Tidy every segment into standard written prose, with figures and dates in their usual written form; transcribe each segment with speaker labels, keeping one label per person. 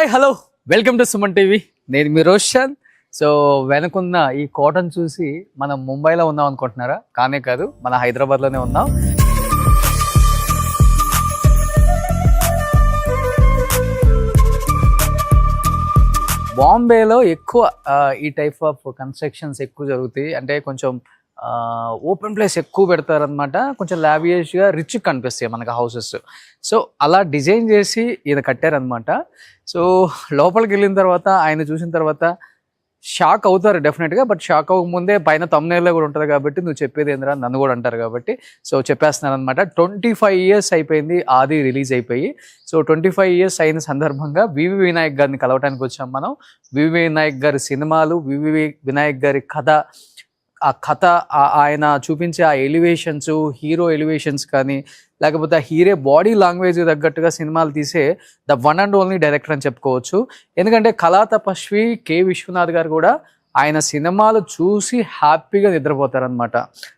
Speaker 1: Hi hello welcome to Suman TV. నేను మీ Roshan. So వెనుకున్న ఈ కోటను చూసి మనం ముంబైలో ఉన్నాం అనుకుంటున్నారా? కానే కాదు, మన హైదరాబాద్లోనే ఉన్నాం. బాంబేలో ఎక్కువ ఈ టైప్ ఆఫ్ కన్స్ట్రక్షన్స్ ఎక్కువ జరుగుతాయి. అంటే కొంచెం ఓపెన్ ప్లేస్ ఎక్కువ పెడతారనమాట. కొంచెం లావియష్గా రిచ్ కనిపిస్తాయి మనకు హౌసెస్. సో అలా డిజైన్ చేసి ఈయన కట్టారనమాట. సో లోపలికి వెళ్ళిన తర్వాత ఆయన చూసిన తర్వాత షాక్ అవుతారు డెఫినెట్గా. బట్ షాక్ అవ్వకముందే పైన తమ్నేల్లో కూడా ఉంటుంది కాబట్టి నువ్వు చెప్పేది ఏందిరా నన్ను కూడా అంటారు కాబట్టి సో చెప్పేస్తున్నాను అనమాట. 25 years అయిపోయింది ఆది రిలీజ్ అయిపోయి. సో 25 years అయిన సందర్భంగా వివి వినాయక్ గారిని కలవటానికి వచ్చాం మనం. వివి వినాయక్ గారి సినిమాలు, వివి వినాయక్ గారి కథ, ఆ కథ, ఆయన చూపించే ఆ ఎలివేషన్స్, హీరో ఎలివేషన్స్ కానీ లేకపోతే ఆ హీరో బాడీ లాంగ్వేజ్ తగ్గట్టుగా సినిమాలు తీసే the one and only director అని చెప్పుకోవచ్చు. ఎందుకంటే కళా తపస్వి కె విశ్వనాథ్ గారు కూడా ఆయన సినిమాలు చూసి హ్యాపీగా నిద్రపోతారనమాట.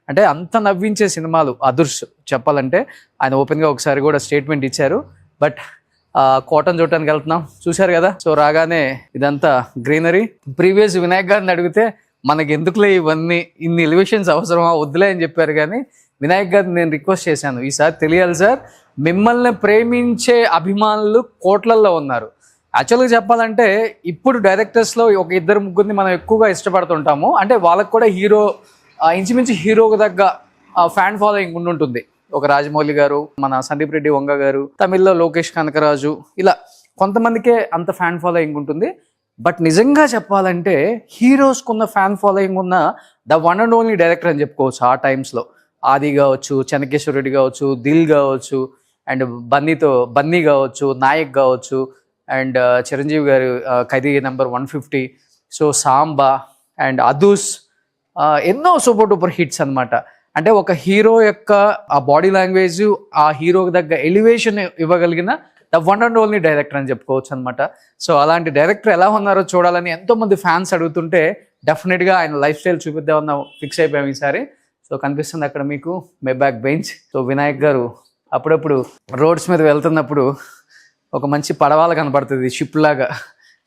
Speaker 1: అంటే అంత నవ్వించే సినిమాలు అదుర్స్ చెప్పాలంటే. ఆయన ఓపెన్గా ఒకసారి కూడా స్టేట్మెంట్ ఇచ్చారు. బట్ కోటను చూడటానికి వెళ్తున్నాం, చూశారు కదా. సో రాగానే ఇదంతా గ్రీనరీ. ప్రీవియస్ వినాయక్ గారిని అడిగితే మనకి ఎందుకులే ఇవన్నీ, ఇన్ని ఎలివేషన్స్ అవసరమా, వద్దులే అని చెప్పారు. కానీ వినాయక్ గారిని నేను రిక్వెస్ట్ చేశాను, ఈసారి తెలియాలి సార్, మిమ్మల్ని ప్రేమించే అభిమానులు కోట్లల్లో ఉన్నారు. యాక్చువల్గా చెప్పాలంటే ఇప్పుడు డైరెక్టర్స్లో ఒక ఇద్దరు ముగ్గురిని మనం ఎక్కువగా ఇష్టపడుతుంటాము. అంటే వాళ్ళకు కూడా హీరో ఇంచుమించు హీరోకి తగ్గ ఫ్యాన్ ఫాలోయింగ్ ఉండుంటుంది. ఒక రాజమౌళి గారు, మన సందీప్ రెడ్డి వంగ గారు, తమిళ్లో లోకేష్ కనకరాజు, ఇలా కొంతమందికే అంత ఫ్యాన్ ఫాలోయింగ్ ఉంటుంది. బట్ నిజంగా చెప్పాలంటే హీరోస్కున్న ఫ్యాన్ ఫాలోయింగ్ ఉన్న the one and only director అని చెప్పుకోవచ్చు. ఆ టైమ్స్లో ఆది కావచ్చు, చెన్నకేశ్వర రెడ్డి కావచ్చు, దిల్ కావచ్చు, అండ్ బన్నీ కావచ్చు, నాయక్ కావచ్చు, అండ్ చిరంజీవి గారు ఖైదీ నెంబర్ 150, సో సాంబా అండ్ అదూస్, ఎన్నో సూపర్ డూపర్ హిట్స్ అనమాట. అంటే ఒక హీరో యొక్క ఆ బాడీ లాంగ్వేజ్, ఆ హీరోకి తగ్గ ఎలివేషన్ ఇవ్వగలిగిన the one and only director అని చెప్పుకోవచ్చు అనమాట. సో అలాంటి డైరెక్టర్ ఎలా ఉన్నారో చూడాలని ఎంతోమంది ఫ్యాన్స్ అడుగుతుంటే డెఫినెట్గా ఆయన లైఫ్ స్టైల్ చూపిద్దామన్న ఫిక్స్ అయిపోయాం ఈసారి. సో కనిపిస్తుంది అక్కడ మీకు మేబ్యాక్ బెంచ్. సో వినాయక్ గారు అప్పుడప్పుడు రోడ్స్ మీద వెళ్తున్నప్పుడు ఒక మంచి పడవల కనపడుతుంది, షిప్ లాగా.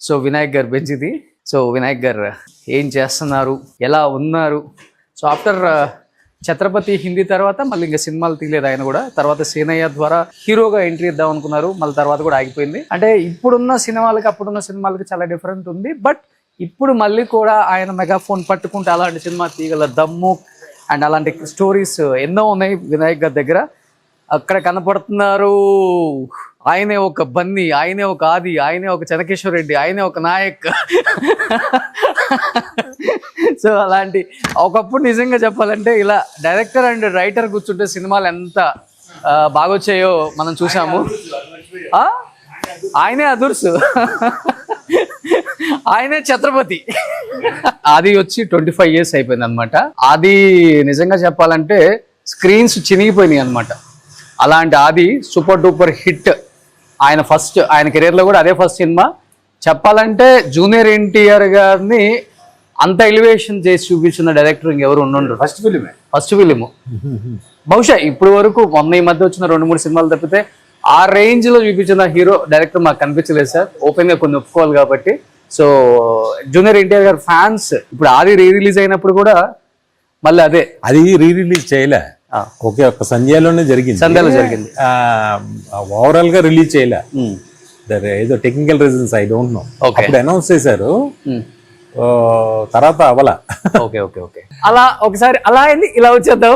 Speaker 1: సో వినాయక్ గారు బెంచ్ ఇది. సో వినాయక్ గారు ఏం చేస్తున్నారు, ఎలా ఉన్నారు? సో ఆఫ్టర్ ఛత్రపతి హిందీ తర్వాత మళ్ళీ ఇంకా సినిమాలు తీయలేదు ఆయన కూడా. తర్వాత సీనయ్య ద్వారా హీరోగా ఎంట్రీ ఇద్దాం అనుకున్నారు, మళ్ళీ తర్వాత కూడా ఆగిపోయింది. అంటే ఇప్పుడున్న సినిమాలకి అప్పుడున్న సినిమాలకి చాలా డిఫరెంట్ ఉంది. బట్ ఇప్పుడు మళ్ళీ కూడా ఆయన మెగాఫోన్ పట్టుకుంటే అలాంటి సినిమా తీయగల దమ్ము అండ్ అలాంటి స్టోరీస్ ఎన్నో ఉన్నాయి వినాయక్ గారి దగ్గర. అక్కడ కనపడుతున్నారు ఆయనే ఒక బన్నీ, ఆయనే ఒక ఆది, ఆయనే ఒక చెన్నకేశ్వర రెడ్డి, ఆయనే ఒక నాయక్. సో అలాంటి ఒకప్పుడు నిజంగా చెప్పాలంటే ఇలా డైరెక్టర్ అండ్ రైటర్ కూర్చుంటే సినిమాలు ఎంత బాగొచ్చాయో మనం చూసాము. ఆయనే అదుర్స్, ఆయనే ఛత్రపతి. ఆది వచ్చి 25 years అయిపోయింది అనమాట. ఆది నిజంగా చెప్పాలంటే స్క్రీన్స్ చినిగిపోయినాయి అనమాట. అలాంటి ఆది సూపర్ డూపర్ హిట్. ఆయన కెరీర్లో కూడా అదే ఫస్ట్ సినిమా. చెప్పాలంటే జూనియర్ ఎన్టీఆర్ గారిని అంత ఎలివేషన్ చేసి చూపించిన డైరెక్టర్ ఇంకెవరు ఉండరు. ఫస్ట్ ఫిలిం బహుశా ఇప్పుడు వరకు ఈ మధ్య వచ్చిన 2-3 సినిమాలు తప్పితే ఆ రేంజ్ లో చూపించిన హీరో డైరెక్టర్ మాకు కనిపించలేదు సార్. ఓపెన్ గా కొన్ని ఒప్పుకోవాలి కాబట్టి. సో జూనియర్ ఎన్టీఆర్ గారు ఫ్యాన్స్ ఇప్పుడు ఆది రిలీజ్ అయినప్పుడు కూడా మళ్ళీ అది
Speaker 2: రిలీజ్ చేయలే, ఒకే ఒక్క సంధ్యలోనే జరిగింది. ఓవరాల్ గా రిలీజ్ చేయలే, ఏదో technical reasons I don't know. అప్పుడు అనౌన్స్ చేశారు, తర్వాత అవలా.
Speaker 1: ఓకే అలా ఒకసారి అలా అయింది, ఇలా వచ్చేద్దాం.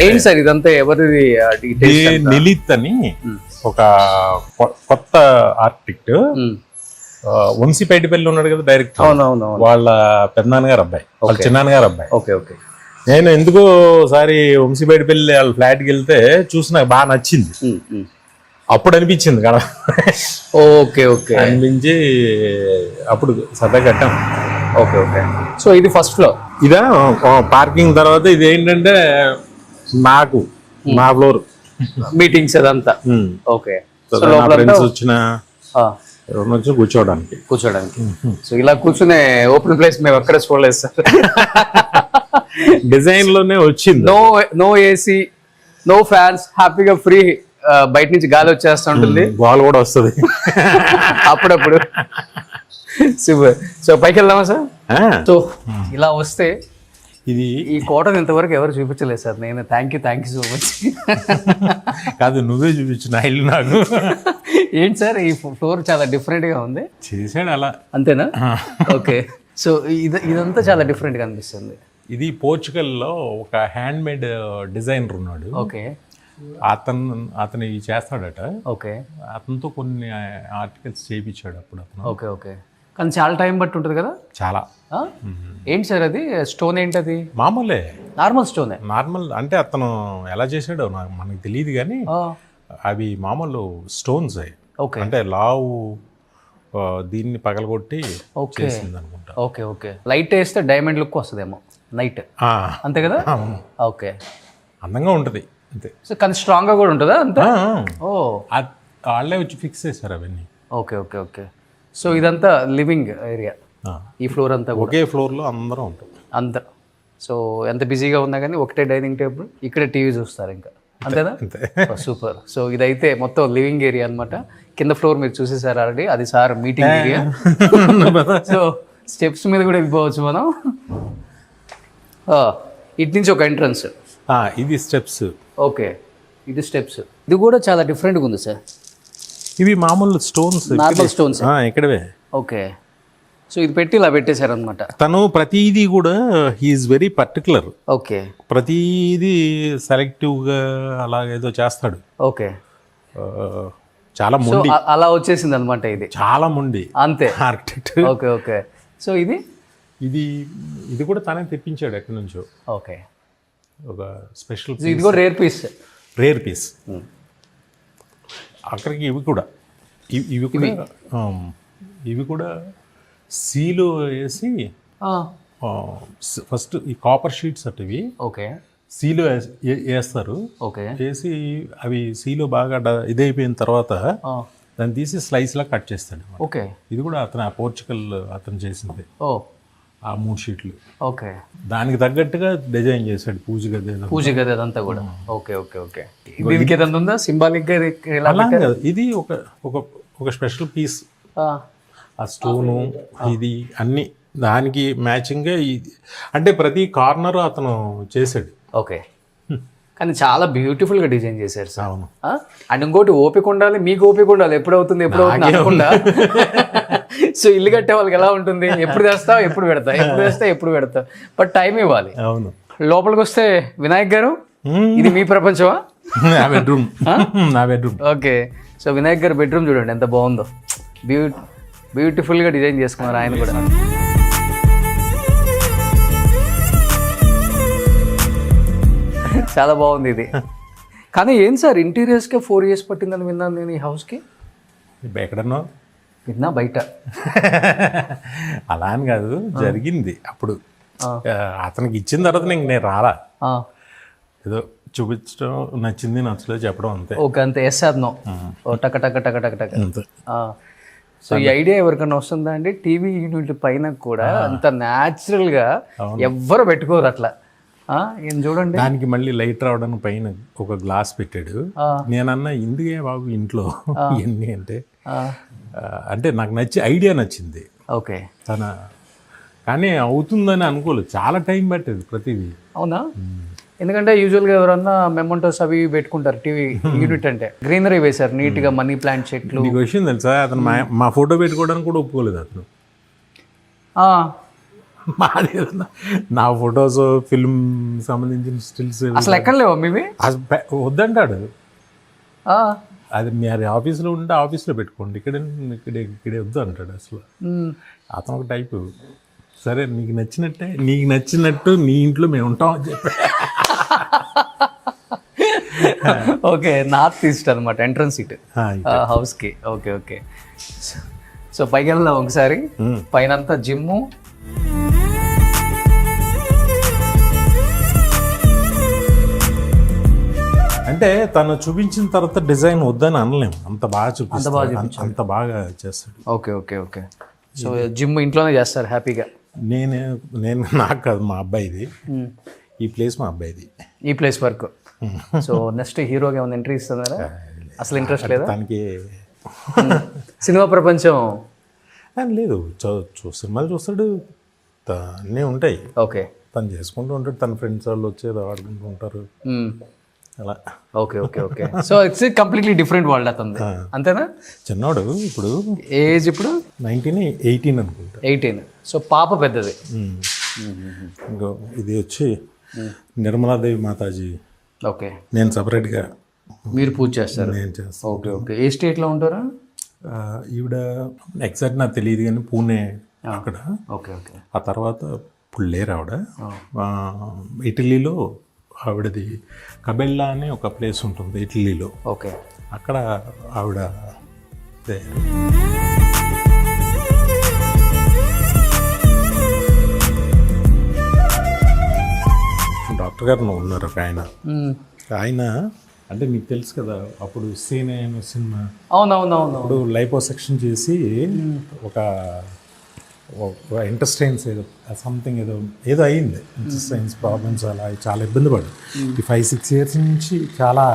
Speaker 1: ఏంటి సార్ ఇదంతా ఎవరిది?
Speaker 2: నిలిత్ అని ఒక కొత్త ఆర్టిస్ట్, వంశీపేటపల్లి ఉన్నాడు కదా డైరెక్టర్, వాళ్ళ పెద్దనాన్నగారు అబ్బాయి, వాళ్ళ చిన్నాన్నగారు అబ్బాయి.
Speaker 1: ఓకే
Speaker 2: నేను ఎందుకో ఒకసారి వంశీపేటపల్లి వాళ్ళ ఫ్లాట్కి వెళ్తే చూసి నాకు బాగా నచ్చింది. అప్పుడు అనిపించింది కదా,
Speaker 1: ఓకే
Speaker 2: అనిపించి అప్పుడు సరదా కట్టాం.
Speaker 1: ఓకే సో ఇది ఫస్ట్ ఫ్లోర్,
Speaker 2: ఇదా పార్కింగ్. తర్వాత ఇది ఏంటంటే నాకు మా ఫ్లోర్
Speaker 1: మీటింగ్స్ అదంతా. ఓకే
Speaker 2: ఫ్రెండ్స్ వచ్చిన కూర్చోడానికి.
Speaker 1: సో ఇలా కూర్చునే ఓపెన్ ప్లేస్ మేము ఎక్కడ చూడలేదు సార్.
Speaker 2: డిజైన్ లోనే వచ్చింది.
Speaker 1: నో ఏసీ, నో ఫ్యాన్స్, హ్యాపీగా ఫ్రీ బయట నుంచి గాలి వచ్చేస్తూ ఉంటుంది.
Speaker 2: బాల్ కూడా వస్తుంది
Speaker 1: అప్పుడప్పుడు. సూపర్. సో పైకి వెళ్దామా సార్? సో ఇలా వస్తే
Speaker 2: ఇది
Speaker 1: ఈ కోటను ఇంతవరకు ఎవరు చూపించలేదు సార్. నేను థ్యాంక్ యూ సో మచ్.
Speaker 2: కాదు, నువ్వే చూపించిన ఇల్లు నాకు.
Speaker 1: ఏంటి సార్ ఈ ఫ్లోర్ చాలా డిఫరెంట్ గా ఉంది?
Speaker 2: చేసాడు అలా.
Speaker 1: అంతేనా? ఓకే. సో ఇదంతా చాలా డిఫరెంట్ గా అనిపిస్తుంది.
Speaker 2: ఇది పోర్చుగల్లో ఒక హ్యాండ్ మేడ్ డిజైనర్ ఉన్నాడు.
Speaker 1: ఓకే.
Speaker 2: అతను ఇవి చేస్తాడట.
Speaker 1: ఓకే.
Speaker 2: అతనితో కొన్ని ఆర్టికల్స్ చేయించాడు అప్పుడు అతను.
Speaker 1: ఓకే. ఓకే. కానీ చాలా టైం బట్టి ఉంటుంది కదా?
Speaker 2: చాలా.
Speaker 1: ఏంటి సార్ అది స్టోన్? ఏంటి అది?
Speaker 2: మామూలే,
Speaker 1: నార్మల్ స్టోనే.
Speaker 2: నార్మల్ అంటే అతను ఎలా చేశాడో మనకు తెలియదు కానీ అవి మామూలు స్టోన్స్ అవి.
Speaker 1: ఓకే.
Speaker 2: అంటే లావు దీన్ని పగలగొట్టి చేసింది అనుకుంటా.
Speaker 1: ఓకే. ఓకే. లైట్ వేస్తే డైమండ్ లుక్ వస్తుందేమో నైట్, అంతే కదా? ఓకే.
Speaker 2: అందంగా ఉంటుంది అంతే.
Speaker 1: సో కానీ స్ట్రాంగ్ గా కూడా ఉంటుందా అంతే? ఓ,
Speaker 2: వాళ్ళే వచ్చి ఫిక్స్ చేశారు అవన్నీ.
Speaker 1: ఓకే. ఓకే. ఓకే. సో ఇదంతా లివింగ్ ఏరియా, ఈ ఫ్లోర్ అంతా
Speaker 2: ఒకే ఫ్లోర్లో అందరం ఉంటాం
Speaker 1: అందరు. సో ఎంత బిజీగా ఉన్నా కానీ ఒకటే డైనింగ్ టేబుల్, ఇక్కడే టీవీ చూస్తారు ఇంకా, అంతేనా? సూపర్. సో ఇదైతే మొత్తం లివింగ్ ఏరియా అనమాట. కింద ఫ్లోర్ మీరు చూసేసారు ఆల్రెడీ, అది sir meeting area. So steps మీద కూడా వెళ్ళిపోవచ్చు మనం. ఇటు నుంచి ఒక ఎంట్రన్స్.
Speaker 2: ఇది స్టెప్స్.
Speaker 1: ఓకే. ఇది స్టెప్స్. ఇది కూడా చాలా డిఫరెంట్గా ఉంది సార్.
Speaker 2: ఇవి మామూలు స్టోన్స్,
Speaker 1: నార్మల్ స్టోన్స్
Speaker 2: ఇక్కడవే.
Speaker 1: ఓకే. సో ఇది పెట్టి ఇలా పెట్టేశారనమాట.
Speaker 2: తను ప్రతిదీ కూడా హీఈస్ వెరీ పర్టికులర్.
Speaker 1: ఓకే.
Speaker 2: ప్రతిదీ సెలెక్టివ్గా అలాగేదో చేస్తాడు.
Speaker 1: ఓకే.
Speaker 2: చాలా మొండి.
Speaker 1: అలా వచ్చేసింది అనమాట ఇది.
Speaker 2: చాలా మొండి
Speaker 1: అంతే
Speaker 2: ఆర్కిటెక్ట్.
Speaker 1: ఓకే. ఓకే. సో
Speaker 2: ఇది కూడా తనే తెప్పించాడు ఎక్కడి నుంచో.
Speaker 1: ఓకే.
Speaker 2: ఒక స్పెషల్.
Speaker 1: ఇది కూడా రేర్ పీస్.
Speaker 2: అక్కడికి ఇవి కూడా సీలు వేసి ఫస్ట్ ఈ కాపర్ షీట్స్ అటువి.
Speaker 1: ఓకే.
Speaker 2: సీలు వేస్తారు.
Speaker 1: ఓకే.
Speaker 2: వేసి అవి సీలు బాగా ఇదైపోయిన తర్వాత దాన్ని తీసి స్లైస్ లా కట్ చేస్తాడు.
Speaker 1: ఓకే.
Speaker 2: ఇది కూడా పోర్చుగల్ అతను చేసింది.
Speaker 1: ఓ,
Speaker 2: ఆ 3 షీట్లు.
Speaker 1: ఓకే.
Speaker 2: దానికి తగ్గట్టుగా డిజైన్ చేశాడు పూజ గది
Speaker 1: అదంతా కూడా. ఓకే. ఓకే. ఓకే. దీనికి ఏదైనా ఉందా సింబాలిక్ గా?
Speaker 2: ఇది ఒక స్పెషల్ పీస్. ఆ స్టోను ఇది అన్ని దానికి మ్యాచింగ్ గా అంటే ప్రతి కార్నర్ అతను చేశాడు.
Speaker 1: ఓకే. కానీ చాలా బ్యూటిఫుల్ గా డిజైన్ చేశారు సార్.
Speaker 2: అవును.
Speaker 1: అండ్ ఇంకోటి ఓపిక ఉండాలి, మీకు ఓపిక ఉండాలి. ఎప్పుడవుతుంది అనుకుండా. సో ఇల్లు కట్టే వాళ్ళకి ఎలా ఉంటుంది, ఎప్పుడు తెస్తావు ఎప్పుడు పెడతావు, బట్ టైం ఇవ్వాలి.
Speaker 2: అవును.
Speaker 1: లోపలికి వస్తే వినాయక్ గారు, ఇది మీ ప్రపంచమా?
Speaker 2: నా బెడ్రూమ్.
Speaker 1: ఓకే. సో వినాయక్ గారు బెడ్రూమ్ చూడండి ఎంత బాగుందో. బ్యూటిఫుల్ గా డిజైన్ చేసుకున్నారు ఆయన కూడా. చాలా బాగుంది ఇది. కానీ ఏం సార్ ఇంటీరియర్స్కే 4 years పట్టిందని విన్నాను నేను ఈ హౌస్కి.
Speaker 2: ఎక్కడన్నా
Speaker 1: విన్నా బయట.
Speaker 2: అలా అని కాదు, జరిగింది అప్పుడు. అతనికి ఇచ్చిన తర్వాత నేను రాలా, ఏదో చూపించడం, నచ్చలేదు చెప్పడం అంతే.
Speaker 1: ఓకే. అంతే. Yes or no. టక టక టక టక టక. సో ఈ ఐడియా ఎవరికైనా వస్తుందా అండి? టీవీ యూనిట్ పైన కూడా అంత న్యాచురల్గా ఎవ్వరు పెట్టుకోరు అట్లా. ఏం చూడండి,
Speaker 2: దానికి మళ్ళీ లైట్ రావడానికి పైన ఒక గ్లాస్ పెట్టాడు. నేనన్నా ఇందుకే బాబు ఇంట్లో ఇవన్నీ అంటే నాకు ఐడియా నచ్చింది.
Speaker 1: ఓకే.
Speaker 2: కానీ అవుతుందని అనుకోలేదు, చాలా టైం పట్టేది ప్రతిదీ.
Speaker 1: అవునా? ఎందుకంటే యూజువల్గా ఎవరన్నా మెమోంటోస్ అవి పెట్టుకుంటారు టీవీ యూనిట్ అంటే. గ్రీనరీ వేశారు నీట్గా, మనీ ప్లాంట్ చెట్లు.
Speaker 2: నీకు విషయం తెలుసా, అతను మా ఫోటో పెట్టుకోవడానికి కూడా ఒప్పుకోలేదు అతను. మాది నా ఫొటోస్, ఫిల్మ్ సంబంధించిన స్టిల్స్
Speaker 1: అసలు ఎక్కడ లేవా మీవి?
Speaker 2: వద్దంటాడు. అది మీరు ఆఫీస్లో ఉంటే ఆఫీస్లో పెట్టుకోండి, ఇక్కడే వద్దు అంటాడు అసలు. అతను ఒక టైపు. సరే నీకు నచ్చినట్టు నీ ఇంట్లో మేము ఉంటాం అని చెప్పి.
Speaker 1: ఓకే. నార్త్ ఈస్ట్ అనమాట ఎంట్రన్స్ సీట్ హౌస్కి. ఓకే. ఓకే. సో పైకి వెళ్దాం ఒకసారి. పైన అంతా జిమ్ము.
Speaker 2: అంటే తను చూపించిన తర్వాత డిజైన్ వద్దని అనలేము, అంత బాగా చూపిస్తాడు, అంత బాగా చేస్తాడు.
Speaker 1: Okay. Okay. Okay. So gym ఇంట్లోనే చేస్తారు హ్యాపీగా.
Speaker 2: నేను నాకు కాదు, మా అబ్బాయిది. ఈ ప్లేస్ మా అబ్బాయిది.
Speaker 1: ఈ ప్లేస్ వరకు. సో నెక్స్ట్ హీరోగా ఏమైనా ఎంట్రీ ఇస్తున్నారా? అసలు ఇంట్రెస్ట్ లేదా
Speaker 2: తనకి?
Speaker 1: సినిమా ప్రపంచం
Speaker 2: లేదు, సినిమాలు చూస్తాడు, అన్నీ ఉంటాయి.
Speaker 1: ఓకే.
Speaker 2: తను చేసుకుంటూ ఉంటాడు, తన ఫ్రెండ్స్ వాళ్ళు వచ్చేది ఆడుకుంటూ ఉంటారు అలా.
Speaker 1: Okay okay okay. So it's completely different world అతను, అంతేనా?
Speaker 2: చిన్నవాడు ఇప్పుడు
Speaker 1: ఏజ్ ఇప్పుడు
Speaker 2: 18 అనుకుంటా.
Speaker 1: 18. సో పాప పెద్దది.
Speaker 2: ఇంకో ఇది వచ్చి నిర్మలాదేవి మాతాజీ.
Speaker 1: ఓకే.
Speaker 2: నేను సపరేట్గా
Speaker 1: మీరు పూజ చేస్తారు?
Speaker 2: నేను చేస్తాను.
Speaker 1: Okay okay. ఏ స్టేట్లో ఉంటారా?
Speaker 2: ఈవిడ ఎగ్జాక్ట్ నాకు తెలియదు కానీ పూణే అక్కడ.
Speaker 1: Okay okay.
Speaker 2: ఆ తర్వాత ఇప్పుడు లేరు ఆవిడ. ఇటలీలో ఆవిడది కబెల్లా అనే ఒక ప్లేస్ ఉంటుంది ఇటలీలో.
Speaker 1: ఓకే.
Speaker 2: అక్కడ ఆవిడ డాక్టర్ గారు ఉన్నారు ఒక ఆయన అంటే మీకు తెలుసు కదా, అప్పుడు సీనే సినిమా.
Speaker 1: అవునవునవును.
Speaker 2: అప్పుడు లైపోసెక్షన్ చేసి ఒక ఇంటెస్టైన్స్ సంథింగ్ ఏదో అయ్యింది, ఇంటెస్టైన్స్ ప్రాబ్లమ్స్ అలా చాలా ఇబ్బంది పడి ఈ 5-6 years నుంచి చాలా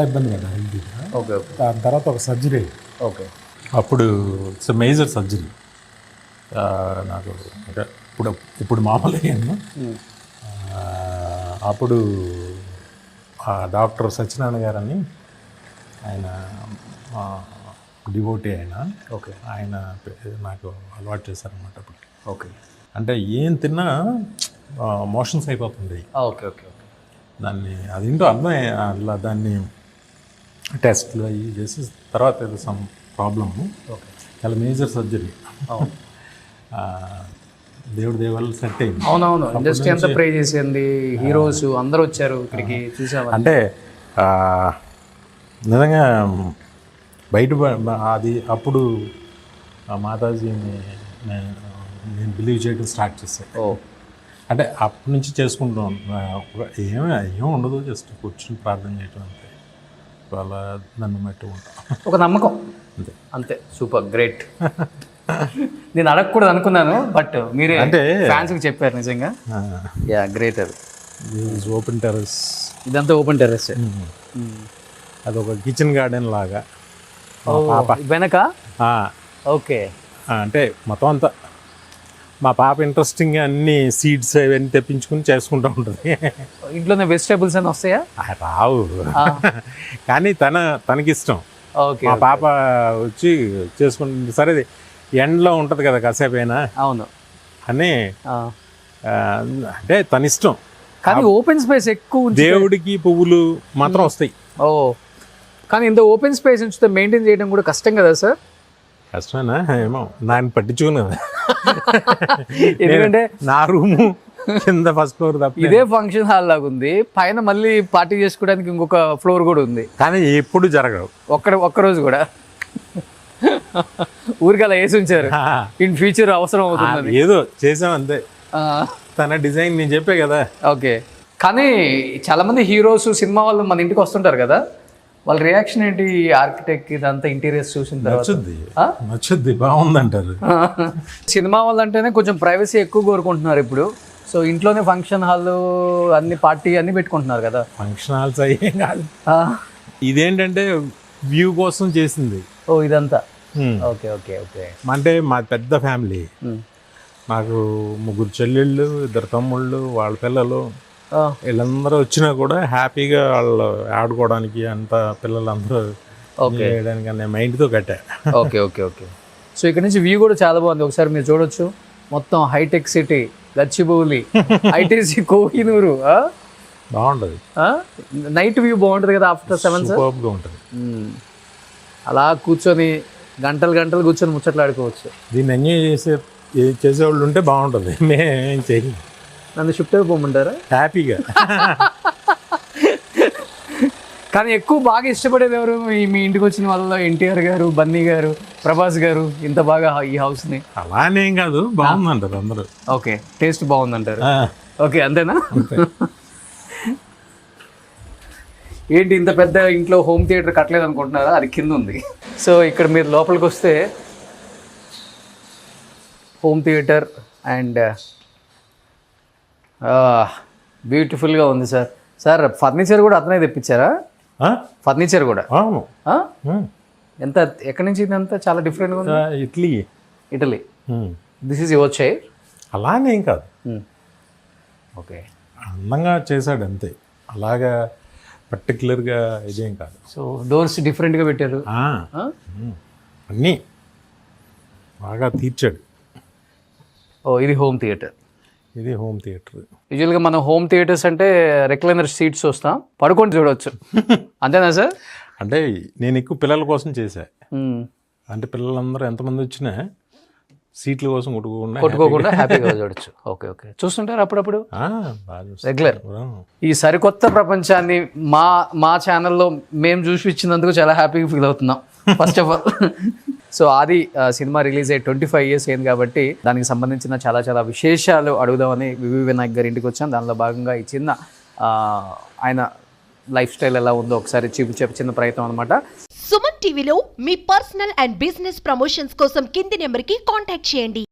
Speaker 2: ఇబ్బంది పడ్డా హెల్తీగా.
Speaker 1: Okay okay.
Speaker 2: దాని తర్వాత ఒక సర్జరీ.
Speaker 1: ఓకే.
Speaker 2: అప్పుడు ఇట్స్ మేజర్ సర్జరీ నాకు. ఇప్పుడు మామూలు అయ్యాను. అప్పుడు డాక్టర్ సత్యనారాయణ గారని ఆయన డివోటీ ఆయన.
Speaker 1: ఓకే. ఆయన
Speaker 2: నాకు అలవాటు చేశారనమాట అప్పుడు.
Speaker 1: ఓకే.
Speaker 2: అంటే ఏం తిన్నా మోషన్స్ అయిపోతుంది.
Speaker 1: Okay okay okay.
Speaker 2: అదేంటో అర్థమే అలా దాన్ని టెస్ట్లు అవి చేసి తర్వాత ఏదో సమ్ ప్రాబ్లము.
Speaker 1: ఓకే.
Speaker 2: చాలా మేజర్ సర్జరీ. దేవుడి దేవాళ్ళు సెట్ అయింది.
Speaker 1: అవునవును. ఇండస్ట్రీ అంతా ప్రే చేసింది, హీరోస్ అందరూ వచ్చారు ఇక్కడికి, చూసాము.
Speaker 2: అంటే నిజంగా బయట అది అప్పుడు మాతాజీని నేను బిలీవ్ చేయడం స్టార్ట్ చేశాను. అంటే అప్పటి నుంచి చేసుకుంటాం. ఏం ఉండదు, జస్ట్ కూర్చుని ప్రార్థన చేయటం అంతే. వాళ్ళ నన్ను మట్టి ఉంటాం,
Speaker 1: ఒక నమ్మకం అంతే. అంతే. Super, great. నేను అడగకూడదు అనుకున్నాను, బట్ మీరే అంటే ఫ్యాన్స్కి చెప్పారు. నిజంగా యా, గ్రేట్. అది
Speaker 2: ఓపెన్ టెర్రస్,
Speaker 1: ఇదంతా ఓపెన్ టెర్రస్.
Speaker 2: అదొక కిచెన్ గార్డెన్ లాగా
Speaker 1: వెనక. ఓకే.
Speaker 2: అంటే మొత్తం అంతా మా పాప ఇంట్రెస్టింగ్గా అన్ని సీడ్స్ అవన్నీ తెప్పించుకుని చేసుకుంటూ ఉంటుంది.
Speaker 1: ఇంట్లోనే వెజిటేబుల్స్ అని వస్తాయా?
Speaker 2: రావు, కానీ తనకిష్టం.
Speaker 1: ఓకే.
Speaker 2: మా పాప వచ్చి చేసుకుంటుంది. సరే ఎండలో ఉంటుంది కదా కాసేపు అయినా,
Speaker 1: అవును
Speaker 2: అని అంటే తన ఇష్టం.
Speaker 1: కానీ ఓపెన్ స్పేస్ ఎక్కువ,
Speaker 2: దేవుడికి పువ్వులు మాత్రం వస్తాయి.
Speaker 1: ఓ, కానీ ఇంత ఓపెన్ స్పేస్ ఉంచితే మెయింటైన్ చేయడం కూడా కష్టం కదా సార్?
Speaker 2: కష్టమేనా? ఏమో, నాన్న పట్టించుకున్నది.
Speaker 1: ఎందుకంటే
Speaker 2: నా రూము కింద ఫస్ట్ ఫ్లోర్ తప్ప
Speaker 1: ఇదే ఫంక్షన్ హాల్ లాగా ఉంది, పైన మళ్ళీ పార్టీ చేసుకోవడానికి ఇంకొక ఫ్లోర్ కూడా ఉంది.
Speaker 2: కానీ ఎప్పుడు జరగవు,
Speaker 1: ఒక్కరోజు కూడా. ఊరికి అలా వేసి ఉంచారు, ఇన్ ఫ్యూచర్ అవసరం అవుతుంది.
Speaker 2: ఏదో చేసాం అంతే. తన డిజైన్ నేను చెప్పే కదా.
Speaker 1: ఓకే. కానీ చాలా మంది హీరోస్, సినిమా వాళ్ళు మన ఇంటికి వస్తుంటారు కదా, వాళ్ళ రియాక్షన్ ఏంటి? ఆర్కిటెక్ట్ ఇదంతా ఇంటీరియర్స్ చూసిన తర్వాత
Speaker 2: నచ్చుద్ది, బాగుందంటారు.
Speaker 1: సినిమా వాళ్ళు అంటేనే కొంచెం ప్రైవసీ ఎక్కువ కోరుకుంటున్నారు ఇప్పుడు. సో ఇంట్లోనే ఫంక్షన్ హాల్ అన్ని పార్టీ అన్ని పెట్టుకుంటున్నారు కదా.
Speaker 2: ఫంక్షన్ హాల్స్ అయ్యేం కాదు, ఇదేంటంటే వ్యూ కోసం చేసింది.
Speaker 1: ఓ, ఇదంతా. Okay okay okay.
Speaker 2: అంటే మా పెద్ద ఫ్యామిలీ, నాకు 3 చెల్లెళ్ళు, 2 తమ్ముళ్ళు, వాళ్ళ పిల్లలు, వీళ్ళందరూ వచ్చినా కూడా హ్యాపీగా వాళ్ళు ఆడుకోవడానికి అంత పిల్లలందరూ చేయడానికి అనే మైండ్తో కట్టా.
Speaker 1: Okay okay okay. సో ఇక్కడ నుంచి వ్యూ కూడా చాలా బాగుంది, ఒకసారి మీరు చూడొచ్చు. మొత్తం హైటెక్ సిటీ, గచ్చిబౌలి, ఐటీసీ, కోహినూరు.
Speaker 2: బాగుంటుంది.
Speaker 1: నైట్ వ్యూ బాగుంటుంది కదా ఆఫ్టర్ 7.
Speaker 2: సూపర్గా ఉంటుంది.
Speaker 1: అలా కూర్చొని గంటలు కూర్చొని ముచ్చట్లాడుకోవచ్చు.
Speaker 2: దీన్ని ఎంజాయ్ చేసేవాళ్ళు ఉంటే బాగుంటుంది. మేమేం చెయ్యి,
Speaker 1: నన్ను షిఫ్ట్ అయిపోమంటారా?
Speaker 2: హ్యాపీగా.
Speaker 1: కానీ ఎక్కువ బాగా ఇష్టపడేది ఎవరు మీ ఇంటికి వచ్చిన వాళ్ళలో? ఎన్టీఆర్ గారు, బన్నీ గారు, ప్రభాస్ గారు, ఇంత బాగా ఈ హౌస్ని?
Speaker 2: అలానేం కాదు, బాగుందంటారు అందరూ.
Speaker 1: Okay, taste బాగుందంటారు. ఓకే, అంతేనా? ఏంటి ఇంత పెద్ద ఇంట్లో హోమ్ థియేటర్ కట్టలేదు అనుకుంటున్నారా? అది కింద ఉంది. సో ఇక్కడ మీరు లోపలికి వస్తే హోమ్ థియేటర్ అండ్ బ్యూటిఫుల్గా ఉంది సార్. సార్ ఫర్నిచర్ కూడా అతనే తెప్పించారా?
Speaker 2: ఆ?
Speaker 1: ఫర్నిచర్ కూడా
Speaker 2: అవును.
Speaker 1: ఆ?
Speaker 2: ఉమ్.
Speaker 1: ఎంత ఎక్కడి నుంచి ఇదంతా చాలా డిఫరెంట్గా ఉంది.
Speaker 2: Idli.
Speaker 1: Italy.
Speaker 2: Um.
Speaker 1: This is your chair.
Speaker 2: అలానే ఏం కాదు,
Speaker 1: ఓకే.
Speaker 2: అందంగా చేశాడు అంతే, అలాగా పర్టికులర్గా ఇదేం కాదు.
Speaker 1: సో డోర్స్ డిఫరెంట్గా పెట్టారు.
Speaker 2: అన్నీ బాగా తీర్చాడు.
Speaker 1: ఓ ఇది హోమ్ థియేటర్.
Speaker 2: ఇది హోమ్ థియేటర్.
Speaker 1: యూజువల్గా మనం హోమ్ థియేటర్స్ అంటే రెక్లైనర్ సీట్స్ వస్తాం, పడుకొని చూడవచ్చు. అంతేనా సార్?
Speaker 2: అంటే నేను ఎక్కువ పిల్లల కోసం చేశా. అంటే పిల్లలందరూ ఎంతమంది వచ్చినా సీట్ల కోసం
Speaker 1: కొట్టుకోకుండా హ్యాపీగా చూడొచ్చు. Okay okay. చూస్తుంటారు అప్పుడప్పుడు రెగ్యులర్. ఈ సరికొత్త ప్రపంచాన్ని మా ఛానల్లో మేము చూసి ఇచ్చినందుకు చాలా హ్యాపీగా ఫీల్ అవుతున్నాం ఫస్ట్ ఆఫ్ ఆల్. సో ఆది సినిమా రిలీజ్ అయ్యి 25 years అయింది కాబట్టి దానికి సంబంధించిన చాలా చాలా విశేషాలు అడుగుదామని వివి వినాయక్ గారి ఇంటికి వచ్చాను. దానిలో భాగంగా ఈ చిన్న ఆయన లైఫ్ స్టైల్ ఎలా ఉందో ఒకసారి చిన్న ప్రయత్నం అనమాట.
Speaker 3: సుమన్ టీవీలో మీ పర్సనల్ అండ్ బిజినెస్ ప్రమోషన్స్ కోసం కింది నెంబర్కి కాంటాక్ట్ చేయండి.